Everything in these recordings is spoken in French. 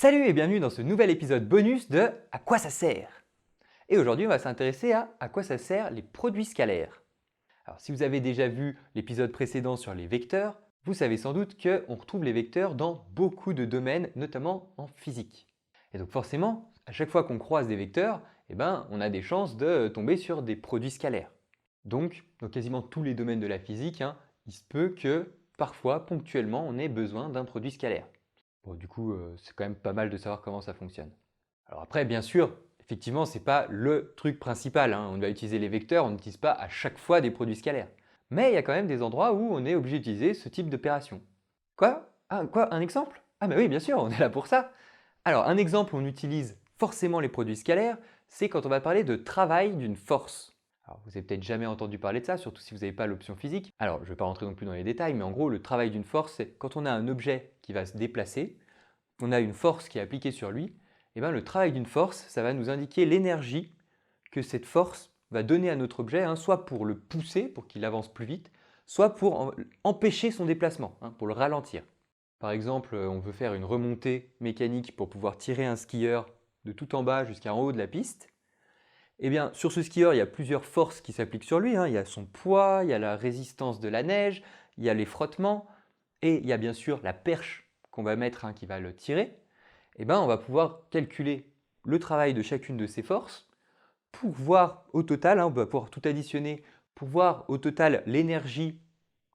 Salut et bienvenue dans ce nouvel épisode bonus de À quoi ça sert? Et aujourd'hui, on va s'intéresser à quoi ça sert les produits scalaires. Alors, si vous avez déjà vu l'épisode précédent sur les vecteurs, vous savez sans doute qu'on retrouve les vecteurs dans beaucoup de domaines, notamment en physique. Et donc forcément, à chaque fois qu'on croise des vecteurs, on a des chances de tomber sur des produits scalaires. Donc, dans quasiment tous les domaines de la physique, il se peut que parfois, ponctuellement, on ait besoin d'un produit scalaire. Bon, du coup, c'est quand même pas mal de savoir comment ça fonctionne. Alors après, bien sûr, effectivement, ce n'est pas le truc principal, On va utiliser les vecteurs, on n'utilise pas à chaque fois des produits scalaires. Mais il y a quand même des endroits où on est obligé d'utiliser ce type d'opération. Quoi? Ah, quoi? Un exemple? Ah, mais oui, bien sûr, on est là pour ça. Alors, un exemple où on utilise forcément les produits scalaires, c'est quand on va parler de travail d'une force. Alors, vous avez peut-être jamais entendu parler de ça, surtout si vous n'avez pas l'option physique. Alors, je ne vais pas rentrer non plus dans les détails, mais en gros, le travail d'une force, c'est quand on a un objet qui va se déplacer, on a une force qui est appliquée sur lui, et le travail d'une force, ça va nous indiquer l'énergie que cette force va donner à notre objet, soit pour le pousser, pour qu'il avance plus vite, soit pour empêcher son déplacement, pour le ralentir. Par exemple, on veut faire une remontée mécanique pour pouvoir tirer un skieur de tout en bas jusqu'à en haut de la piste. Eh bien, sur ce skieur, il y a plusieurs forces qui s'appliquent sur lui. Il y a son poids, il y a la résistance de la neige, il y a les frottements et il y a bien sûr la perche qu'on va mettre qui va le tirer. On va pouvoir calculer le travail de chacune de ces forces pour voir au total, on va pouvoir tout additionner, pour voir au total l'énergie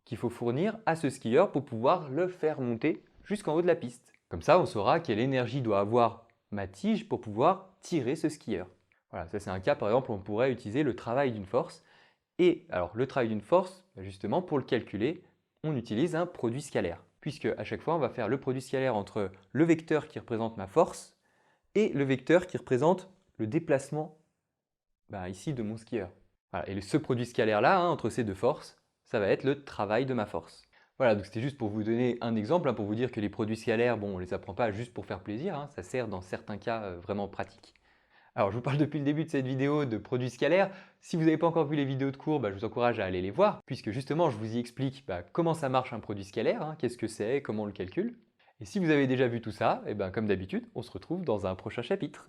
qu'il faut fournir à ce skieur pour pouvoir le faire monter jusqu'en haut de la piste. Comme ça, on saura quelle énergie doit avoir ma tige pour pouvoir tirer ce skieur. Voilà, ça c'est un cas par exemple où on pourrait utiliser le travail d'une force. Et alors le travail d'une force, justement pour le calculer, on utilise un produit scalaire. Puisque à chaque fois on va faire le produit scalaire entre le vecteur qui représente ma force et le vecteur qui représente le déplacement ici de mon skieur. Voilà, et ce produit scalaire là, entre ces deux forces, ça va être le travail de ma force. Voilà, donc c'était juste pour vous donner un exemple, pour vous dire que les produits scalaires, bon, on ne les apprend pas juste pour faire plaisir, ça sert dans certains cas vraiment pratiques. Alors, je vous parle depuis le début de cette vidéo de produits scalaires. Si vous n'avez pas encore vu les vidéos de cours, je vous encourage à aller les voir, puisque justement, je vous y explique comment ça marche un produit scalaire, qu'est-ce que c'est, comment on le calcule. Et si vous avez déjà vu tout ça, comme d'habitude, on se retrouve dans un prochain chapitre.